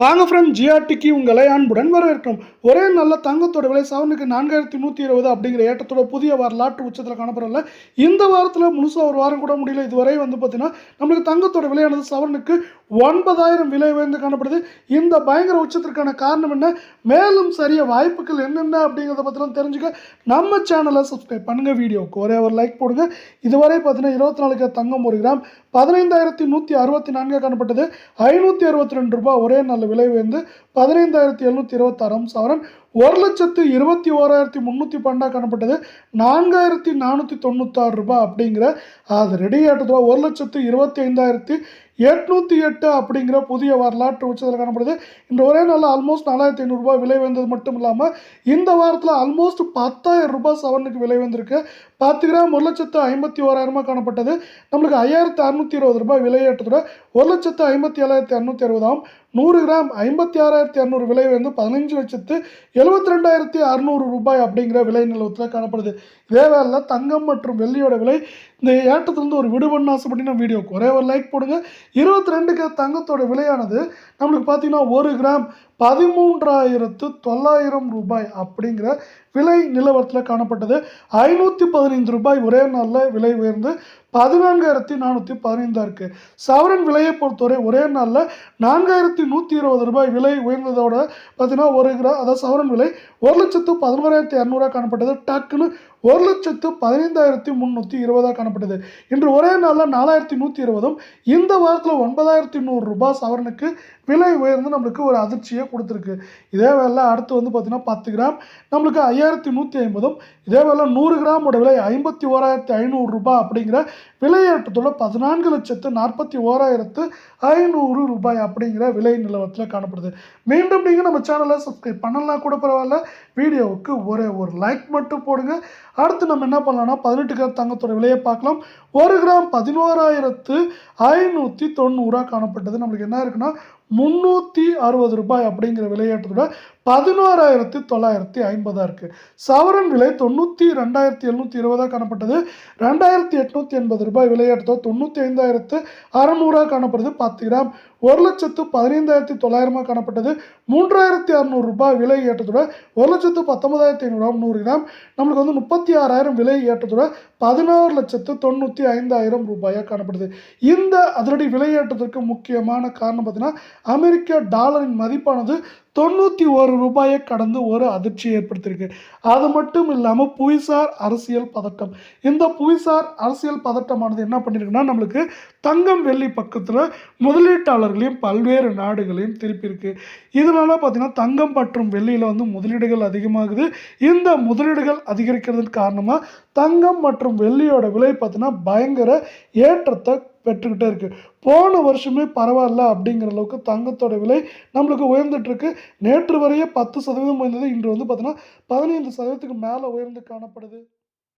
வாங்க ஃப்ரெண்ட், ஜிஆர்டிக்கு உங்களை அன்புடன் வரவேற்கிறோம். ஒரே நல்ல தங்கத்தோட விலை சவரனுக்கு 4120 அப்படிங்கிற ஏற்றத்தோட புதிய வரலாற்று உச்சத்தில் காணப்படல. இந்த வாரத்தில் முழுசாக ஒரு வாரம் கூட முடியல. இதுவரை பார்த்தீங்கன்னா நம்மளுக்கு தங்கத்தோட விலையானது சவரனுக்கு 9000 விலை உயர்ந்து காணப்படுது. இந்த பயங்கர உச்சத்திற்கான காரணம் என்ன, மேலும் சரிய வாய்ப்புகள் என்னென்ன அப்படிங்கிறத பற்றிலாம் தெரிஞ்சுக்க நம்ம சேனலை சப்ஸ்கிரைப் பண்ணுங்கள். வீடியோவுக்கு ஒரே ஒரு லைக் போடுங்க. இதுவரை பார்த்தீங்கன்னா 24 தங்கம் 1 கிராம் 15,164 காணப்பட்டது. 562 ரூபாய் ஒரே நல்ல விலை உயர்ந்து 15,726 சவரன் 1,21,312 காணப்பட்டது. 4,496 ரூபாய் அப்படிங்கிற அது ரெடி ஆட்டத்தோட 1,25,808 அப்படிங்கிற புதிய வரலாற்று உச்சத்தில் காணப்படுது. இந்த ஒரே நாளில் ஆல்மோஸ்ட் 4,500 ரூபாய் விலை வந்தது மட்டும் இல்லாமல் இந்த வாரத்தில் ஆல்மோஸ்ட் 10,000 ரூபாய் சவரனுக்கு விலை வந்திருக்கு. 10 கிராம் 1,51,000 காணப்பட்டது. நம்மளுக்கு 5,620 ரூபாய் விலையேற்றத்தோட 1,57,260 100 கிராம் 56,200 விலை வந்து 15,72,600 ரூபாய் அப்படிங்கிற விலை நிலவரத்தில் காணப்படுது. இதே வேலை தங்கம் மற்றும் வெள்ளியோட விலை இந்த ஏற்றத்திலிருந்து ஒரு விடுபண்ண ஆசைப்பட்டு நம்ம வீடியோக்கு ஒரே ஒரு லைக் போடுங்க. 22 தங்கத்தோட விலையானது நம்மளுக்கு பார்த்தீங்கன்னா 1 கிராம் 13,900 ரூபாய் அப்படிங்கிற விலை நிலவரத்தில் காணப்பட்டது. 515 ரூபாய் ஒரே நாளில் விலை உயர்ந்து 14,415 இருக்கு. சவரன் விலையை பொறுத்தவரை ஒரே நாளில் 4,120 ரூபாய் விலை உயர்ந்ததோட பார்த்தீங்கன்னா 1 கிராம் அதாவது சவரன் விலை 1,11,200 காணப்பட்டது. டக்குன்னு 1,15,320 காணப்பட்டது. இன்று ஒரே நாளில் 4,120 இந்த வாரத்தில் 9,100 ரூபாய் சவரனுக்கு விலை உயர்ந்து நம்மளுக்கு ஒரு அதிர்ச்சியை கொடுத்துருக்கு. இதே வேலை அடுத்து பார்த்தீங்கன்னா 10 கிராம் நம்மளுக்கு 5,150 இதே வேலை 100 கிராமோட விலை 51,500 ரூபாய் அப்படிங்கிற விலையேற்றத்தோட 14,41,500 ரூபாய் அப்படிங்கிற விலை நிலவரத்தில் காணப்படுது. மீண்டும் நீங்கள் நம்ம சேனலை சப்ஸ்கிரைப் பண்ணலாம் கூட பரவாயில்ல, வீடியோவுக்கு ஒரே ஒரு லைக் மட்டும் போடுங்க. அடுத்து நம்ம என்ன பண்ணலாம்னா 18 கிராம் தங்கத்தோட விலையை பார்க்கலாம். 1 கிராம் 11,590 காணப்பட்டது. நம்மளுக்கு என்ன இருக்குன்னா 360 ரூபாய் அப்படிங்கிற விலையேற்றத்தோட 11,950 இருக்கு. சவரன் விலை 92,720 காணப்பட்டது. 2,880 ரூபாய் விலையேற்றத்தோட 95,600 காணப்படுது. 10 கிராம் 1,15,900 காணப்பட்டது. 3,600 ரூபாய் விலை ஏற்றத்தோட 1,19,500 100 கிராம் நம்மளுக்கு 36,000 விலை ஏற்றத்தோட 16,95,000 ரூபாயாக காணப்படுது. இந்த அதிரடி விலையேற்றத்திற்கு முக்கியமான காரணம் பார்த்தீங்கன்னா அமெரிக்க டாலரின் மதிப்பானது 91 ரூபாயை கடந்து ஒரு அதிர்ச்சி ஏற்படுத்தியிருக்கு. அது மட்டும் இல்லாமல் புவிசார் அரசியல் பதட்டம். இந்த புவிசார் அரசியல் பதட்டமானது என்ன பண்ணியிருக்குன்னா நம்மளுக்கு தங்கம் வெள்ளி பக்கத்தில் முதலீட்டாளர்களையும் பல்வேறு நாடுகளையும் திருப்பியிருக்கு. இதனால பார்த்தீங்கன்னா தங்கம் மற்றும் வெள்ளியில் முதலீடுகள் அதிகமாகுது. இந்த முதலீடுகள் அதிகரிக்கிறதுக்கு காரணமாக தங்கம் மற்றும் வெள்ளியோட விலை பார்த்தீங்கன்னா பயங்கர ஏற்றத்தை பெற்றுக்கிட்டே இருக்கு. போன வருஷமே பரவாயில்ல அப்படிங்கிற அளவுக்கு தங்கத்தோட விலை நம்மளுக்கு உயர்ந்துட்டு இருக்கு. நேற்று வரையே 10% உயர்ந்தது. இன்று பார்த்தீங்கன்னா 15% மேலே உயர்ந்து காணப்படுது.